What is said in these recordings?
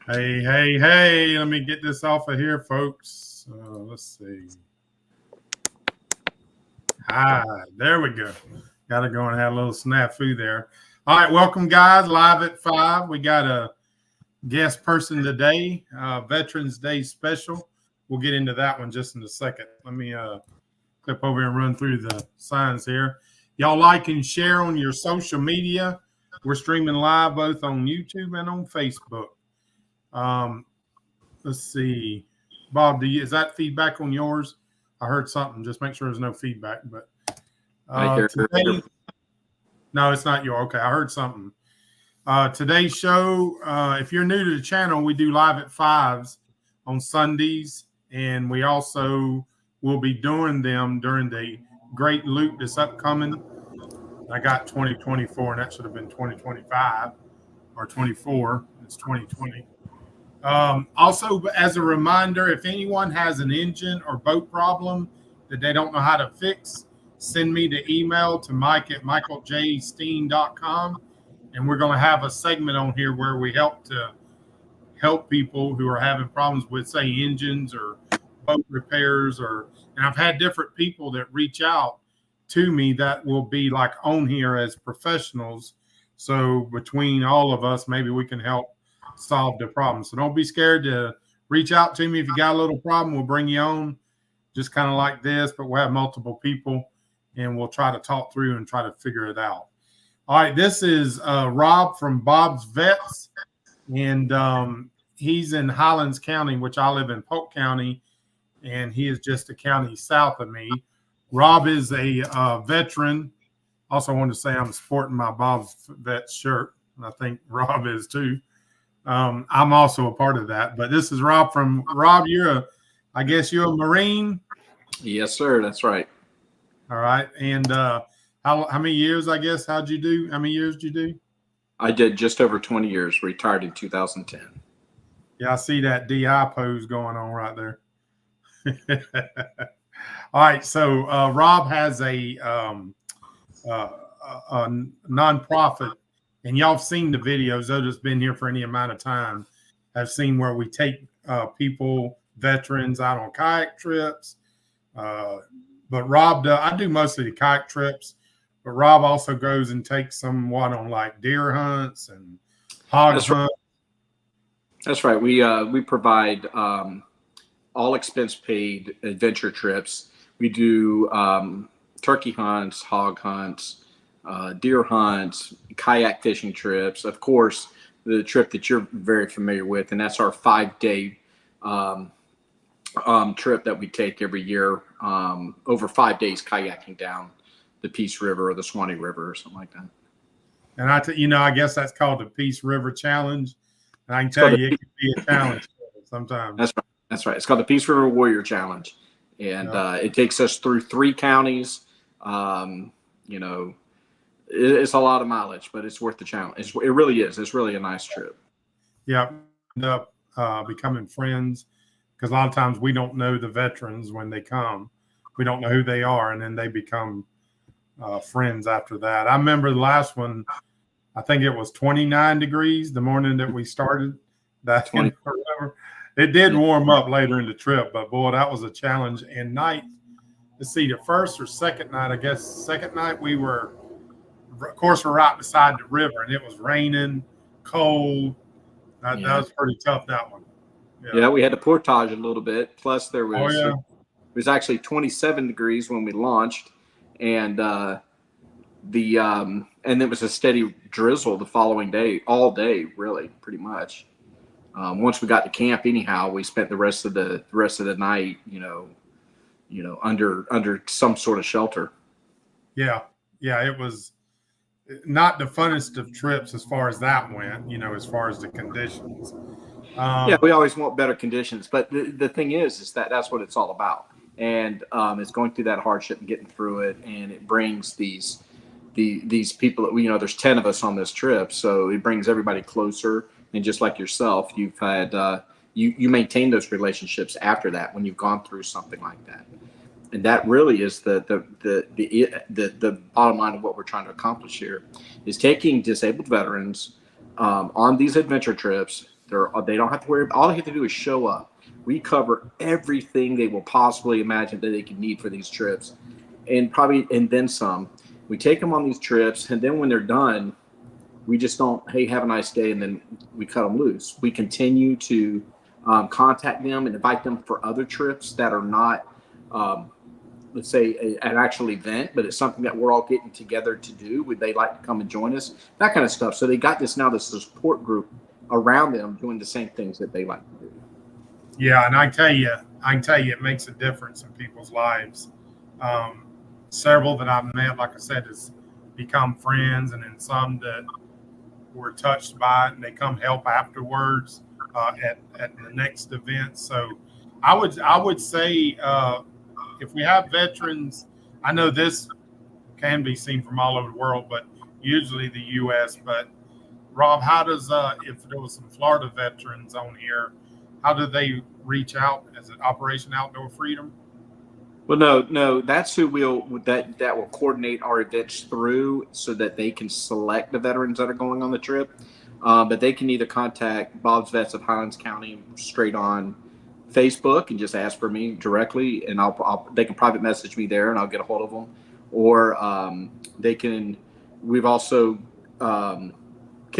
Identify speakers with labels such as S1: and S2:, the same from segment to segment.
S1: Hey, hey, hey, let me get this off of here, folks. Let's see. Hi, there we go. Got to go and have a little snafu there. All right, welcome, guys. Live at 5. We got a guest person today, Veterans Day special. We'll get into that one just in a second. Let me clip over and run through the signs here. Y'all like and share on your social media. We're streaming live both on YouTube and on Facebook. Let's see, Bob. Is that feedback on yours? I heard something. Just make sure there's no feedback. But today, no, it's not your. Okay, I heard something. Today's show. If you're new to the channel, we do live at 5s on Sundays, and we also will be doing them during the Great Loot that's upcoming. I got 2024, and that should have been 2025 or 24. It's 2020. Also, as a reminder, if anyone has an engine or boat problem that they don't know how to fix, send me the email to mike@michaeljsteen.com, and we're going to have a segment on here where we help people who are having problems with, say, engines or boat repairs. And I've had different people that reach out to me that will be like on here as professionals. So between all of us, maybe we can help solve the problem. So don't be scared to reach out to me if you got a little problem. We'll bring you on, just kind of like this, but we'll have multiple people and we'll try to talk through and try to figure it out. All right, this is Rob from Bob's Vets, and he's in Highlands County, which I live in Polk County, and he is just a county south of me. Rob is a veteran. Also, I wanted to say I'm sporting my Bob's Vets shirt, and I think Rob is too. I'm also a part of that, but this is Rob from Rob. I guess you're a Marine.
S2: Yes, sir. That's right.
S1: All right. And how many years, I guess, how'd you do? How many years did you do?
S2: I did just over 20 years, retired in 2010.
S1: Yeah, I see that DI pose going on right there. All right. So Rob has a nonprofit. And y'all have seen the videos, those that's been here for any amount of time, have seen where we take people, veterans, out on kayak trips. But Rob, I do mostly the kayak trips, but Rob also goes and takes somewhat on like deer hunts and hog hunts.
S2: That's right. We provide all expense paid adventure trips. We do turkey hunts, hog hunts, deer hunts, kayak fishing trips, of course, the trip that you're very familiar with, and that's our 5-day trip that we take every year, over 5 days kayaking down the Peace River or the Swanee River or something like that.
S1: And I guess that's called the Peace River Challenge. And I can tell you, it can be a challenge sometimes.
S2: That's right. That's right. It's called the Peace River Warrior Challenge, and it takes us through 3 counties. It's a lot of mileage, but it's worth the challenge. It really is. It's really a nice trip.
S1: Yeah, end up becoming friends, because a lot of times we don't know the veterans when they come. We don't know who they are, and then they become friends after that. I remember the last one, I think it was 29 degrees the morning that we started. That it did warm up later in the trip, but boy, that was a challenge. And night, let's see, the first or second night, I guess second night, we were, of course, we're right beside the river, and it was raining, cold. That was pretty tough, that one.
S2: Yeah, we had to portage a little bit. Plus, it was actually 27 degrees when we launched, and and it was a steady drizzle the following day, all day, really, pretty much. Once we got to camp, anyhow, we spent the rest of the night, under some sort of shelter.
S1: Yeah, it was not the funnest of trips as far as that went, as far as the conditions.
S2: We always want better conditions, but the thing is that's what it's all about. And it's going through that hardship and getting through it, and it brings these people that there's 10 of us on this trip, so it brings everybody closer. And just like yourself, you've had you maintain those relationships after that when you've gone through something like that. And that really is the bottom line of what we're trying to accomplish here, is taking disabled veterans on these adventure trips They don't have to worry. All they have to do is show up. We cover everything they will possibly imagine that they can need for these trips, and then some. We take them on these trips, and then when they're done, we just don't, hey, have a nice day, and then we cut them loose. We continue to contact them and invite them for other trips that are not, let's say, an actual event, but it's something that we're all getting together to do. Would they like to come and join us? That kind of stuff. So they got this support group around them doing the same things that they like to do.
S1: Yeah, and I can tell you, it makes a difference in people's lives. Several that I've met, like I said, has become friends, and then some that were touched by it, and they come help afterwards at the next event. So I would say if we have veterans, I know this can be seen from all over the world, but usually the U.S. But Rob, how does if there was some Florida veterans on here, how do they reach out? Is it Operation Outdoor Freedom?
S2: Well, no, that's who that will coordinate our events through, so that they can select the veterans that are going on the trip. But they can either contact Bob's Vets of Highlands County straight on Facebook and just ask for me directly, and they can private message me there, and I'll get a hold of them. Or they can. We've also can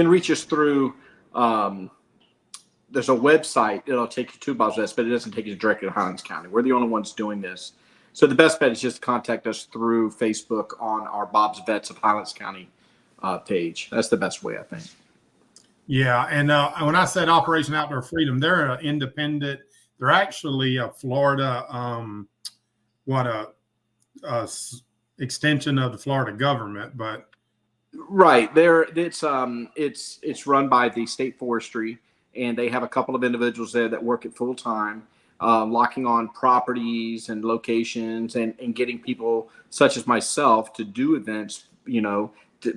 S2: reach us through. There's a website. It'll take you to Bob's Vets, but it doesn't take you directly to Highlands County. We're the only ones doing this. So the best bet is just to contact us through Facebook on our Bob's Vets of Highlands County page. That's the best way, I think.
S1: Yeah, and when I said Operation Outdoor Freedom, they're an independent. They're actually a Florida, extension of the Florida government, but
S2: right there, it's run by the state forestry, and they have a couple of individuals there that work it full time. Locking on properties and locations, and getting people such as myself to do events,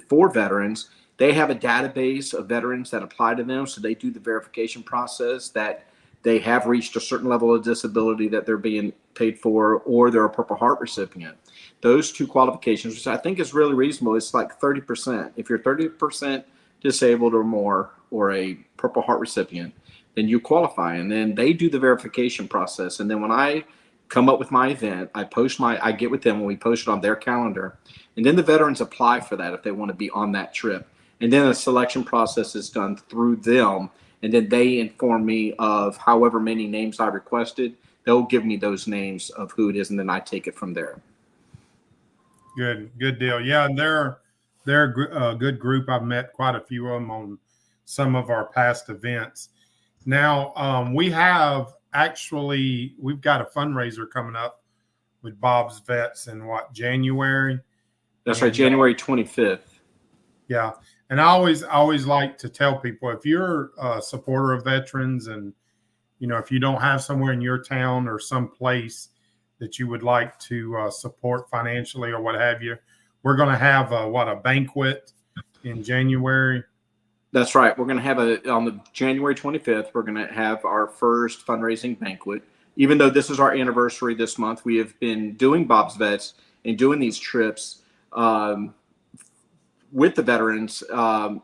S2: for veterans. They have a database of veterans that apply to them. So they do the verification process that they have reached a certain level of disability that they're being paid for, or they're a Purple Heart recipient. Those two qualifications, which I think is really reasonable, it's like 30%. If you're 30% disabled or more, or a Purple Heart recipient, then you qualify. And then they do the verification process. And then when I come up with my event, I get with them, and we post it on their calendar. And then the veterans apply for that if they want to be on that trip. And then the selection process is done through them. And then they inform me of however many names I requested. They'll give me those names of who it is, and then I take it from there.
S1: Good deal. Yeah, and they're a good group. I've met quite a few of them on some of our past events. Now, we've got a fundraiser coming up with Bob's Vets in January?
S2: That's right, January 25th.
S1: Yeah. And I always like to tell people, if you're a supporter of veterans, and, if you don't have somewhere in your town or some place that you would like to support financially or what have you, we're going to have a banquet in January.
S2: That's right. We're going to have on the January 25th, we're going to have our first fundraising banquet. Even though this is our anniversary this month, we have been doing Bob's Vets and doing these trips with the veterans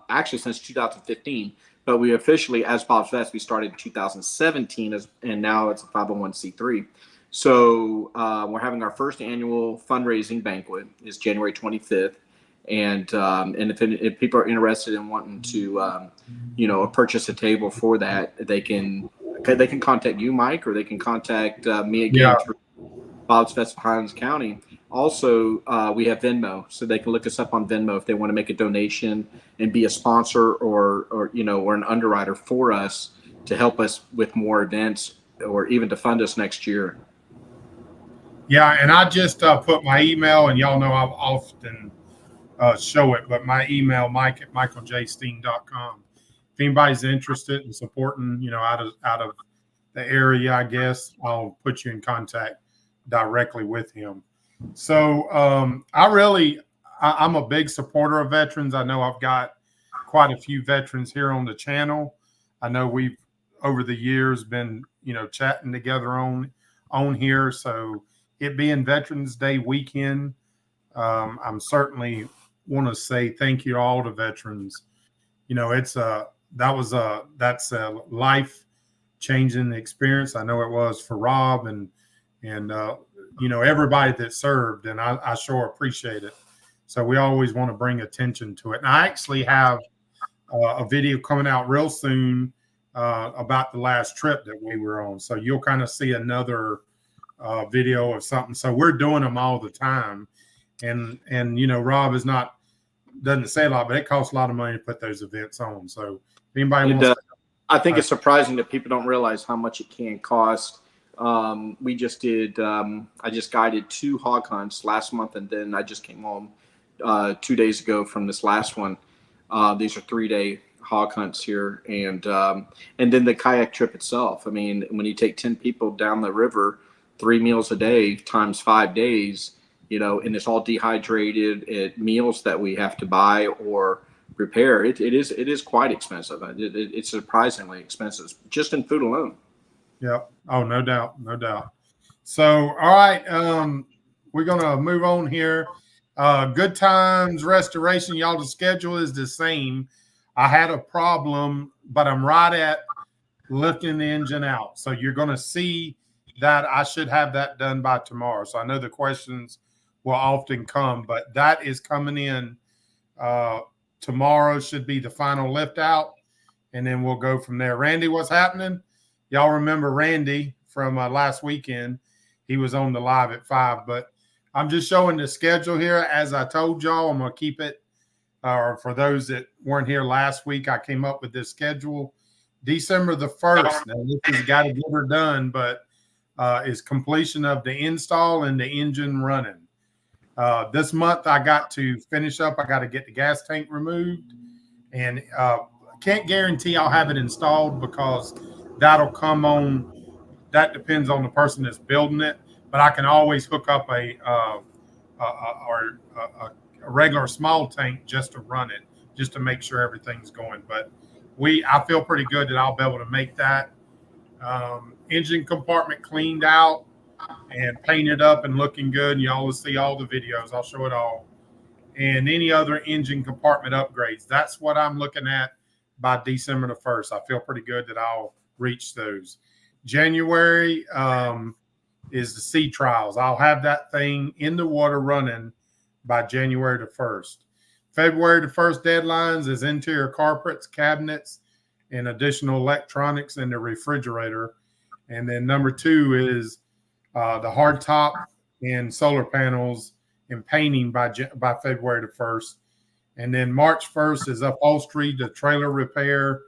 S2: actually since 2015. But we officially, as Bob's Vets, we started in 2017, and now it's a 501c3. So we're having our first annual fundraising banquet is January 25th. And if people are interested in wanting to, purchase a table for that, they can contact you, Mike, or they can contact me again through Bob's Vets of Highlands County. Also, we have Venmo, so they can look us up on Venmo if they want to make a donation and be a sponsor or an underwriter for us to help us with more events, or even to fund us next year.
S1: Yeah, and I just put my email, and y'all know I've often show it, but my email, mike@michaeljsteen.com. If anybody's interested in supporting, out of the area, I guess I'll put you in contact directly with him. So I'm a big supporter of veterans. I know I've got quite a few veterans here on the channel. I know we've over the years been, chatting together on here. So it being Veterans Day weekend, I'm certainly want to say thank you to all the veterans. It's that's a life changing experience. I know it was for Rob and everybody that served, and I sure appreciate it. So we always want to bring attention to it. And I actually have a video coming out real soon about the last trip that we were on. So you'll kind of see another video of something. So we're doing them all the time, and Rob doesn't say a lot, but it costs a lot of money to put those events on. So if anybody wants,
S2: I think it's surprising that people don't realize how much it can cost. We just did. I just guided 2 hog hunts last month, and then I just came home 2 days ago from this last one. These are 3-day hog hunts here, and then the kayak trip itself. I mean, when you take 10 people down the river, 3 meals a day times 5 days, and it's all dehydrated, meals that we have to buy or repair. It is quite expensive. It's surprisingly expensive just in food alone.
S1: Yeah. Oh, no doubt. No doubt. So, all right. We're going to move on here. Good Times Restoration. Y'all, the schedule is the same. I had a problem, but I'm right at lifting the engine out. So you're going to see that I should have that done by tomorrow. So I know the questions will often come, but that is coming in. Tomorrow should be the final lift out, and then we'll go from there. Randy, what's happening? Y'all remember Randy from last weekend. He was on the live at 5, but I'm just showing the schedule here. As I told y'all, I'm going to keep it. For those that weren't here last week, I came up with this schedule. December the 1st. Now, this has got to get her done, but is completion of the install and the engine running. This month, I got to finish up. I got to get the gas tank removed, and can't guarantee I'll have it installed because that'll come on. That depends on the person that's building it, but I can always hook up a regular small tank just to run it, just to make sure everything's going. But I feel pretty good that I'll be able to make that engine compartment cleaned out and painted up and looking good. And y'all will see all the videos. I'll show it all. And any other engine compartment upgrades. That's what I'm looking at by December the 1st. I feel pretty good that I'll reach those. January is the sea trials. I'll have that thing in the water running by January the 1st. February the 1st deadlines is interior carpets, cabinets, and additional electronics in the refrigerator. And then number 2 is the hard top and solar panels and painting by February the 1st. And then March 1st is upholstery, the trailer repair,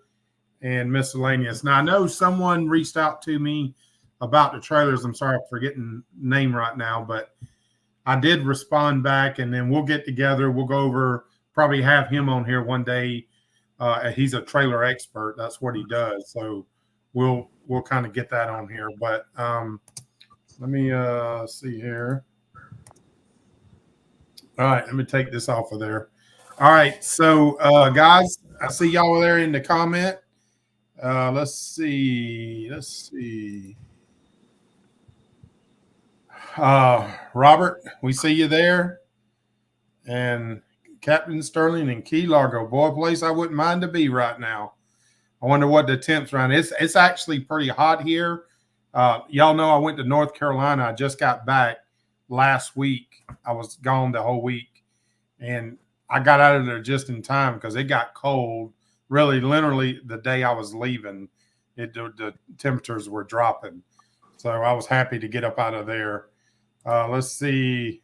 S1: and miscellaneous. Now, I know someone reached out to me about the trailers. I'm sorry, I'm forgetting the name right now, but I did respond back, and then we'll get together. We'll go over, probably have him on here one day. He's a trailer expert. That's what he does. So we'll kind of get that on here. But let me see here. All right, let me take this off of there. All right, so guys, I see y'all there in the comment. Let's see. Robert, we see you there. And Captain Sterling and Key Largo. Boy, a place I wouldn't mind to be right now. I wonder what the temps around. It's actually pretty hot here. Y'all know I went to North Carolina. I just got back last week. I was gone the whole week. And I got out of there just in time because it got cold. Really, literally, the day I was leaving, the temperatures were dropping. So I was happy to get up out of there. Let's see.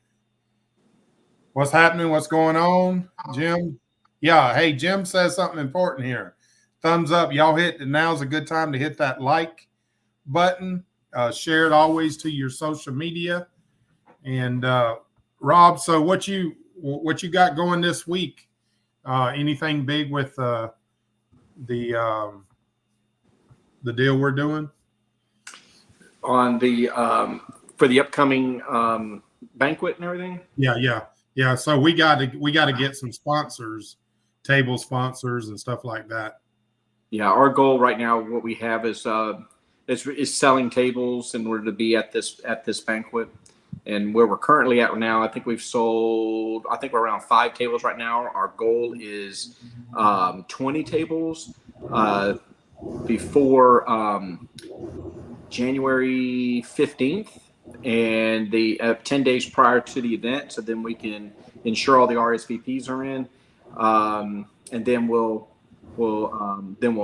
S1: What's happening? What's going on, Jim? Yeah. Hey, Jim says something important here. Thumbs up. Y'all now's a good time to hit that like button. Share it always to your social media. And Rob, so what you got going this week? Anything big with the deal we're doing
S2: on the for the upcoming banquet and everything?
S1: Yeah. So we got to get some sponsors, table sponsors and stuff like that.
S2: Yeah, our goal right now, what we have is selling tables in order to be at this banquet. And where we're currently at now, I think we're around 5 tables right now. Our goal is 20 tables. before January 15th, and the 10 days prior to the event, so then we can ensure all the RSVPs are in, and then we'll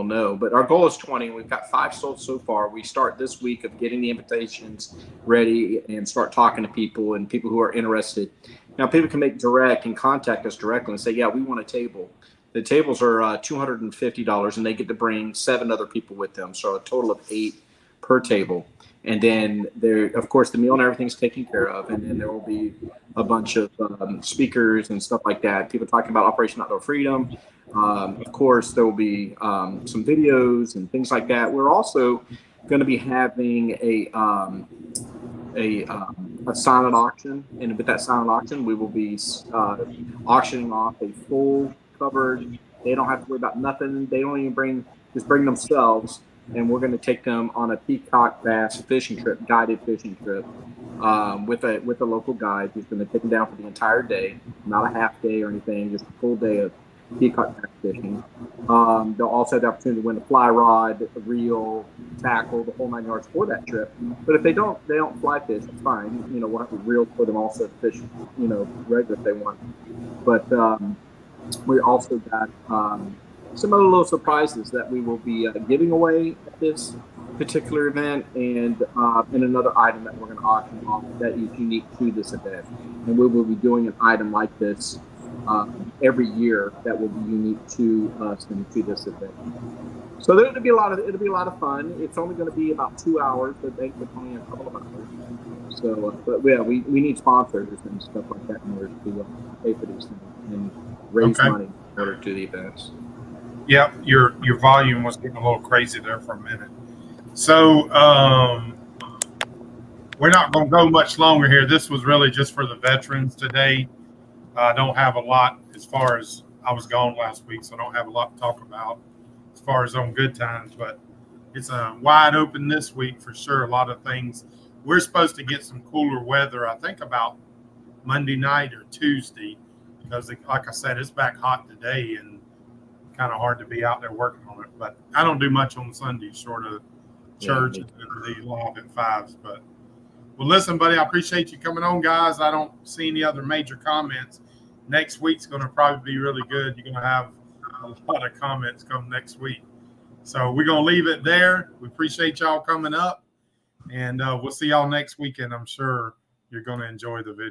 S2: know. But our goal is 20. We've got 5 sold so far. We start this week of getting the invitations ready and start talking to people and people who are interested. Now, people can make direct and contact us directly and say, yeah, we want a table. The tables are $250, and they get to bring 7 other people with them, so a total of 8 per table. And then there, of course, the meal and everything's taken care of, and then there will be a bunch of speakers and stuff like that. People talking about Operation Outdoor Freedom. Of course, there will be some videos and things like that. We're also going to be having a silent auction, and with that silent auction, we will be auctioning off a full covered. They don't have to worry about nothing. They don't even just bring themselves, and we're going to take them on a peacock bass fishing trip, guided fishing trip, with a local guide who's going to take them down for the entire day, not a half day or anything, just a full day of peacock bass fishing. They'll also have the opportunity to win a fly rod, a reel, tackle, the whole 9 yards for that trip. But if they don't fly fish, it's fine. We'll have a reel for them also to fish, regular if they want. But we also got some other little surprises that we will be giving away at this particular event, and another item that we're going to auction off that is unique to this event. And we will be doing an item like this every year that will be unique to us and to this event. So it'll be a lot of fun. It's only going to be about 2 hours. The banquet's only a couple of hours. So, but yeah, we need sponsors and stuff like that in order to pay for these things and raise money in order to the events.
S1: Yeah, your volume was getting a little crazy there for a minute. So we're not going to go much longer here. This was really just for the veterans today. I don't have a lot as far as I was gone last week, so I don't have a lot to talk about as far as on good times. But it's wide open this week for sure. A lot of things. We're supposed to get some cooler weather, I think, about Monday night or Tuesday, because like I said, it's back hot today and kind of hard to be out there working on it. But I don't do much on Sundays short of church and the law at 5s. But well, listen, buddy, I appreciate you coming on, guys. I don't see any other major comments. Next week's going to probably be really good. You're going to have a lot of comments come next week. So we're going to leave it there. We appreciate y'all coming up, and we'll see y'all next weekend. I'm sure you're going to enjoy the video.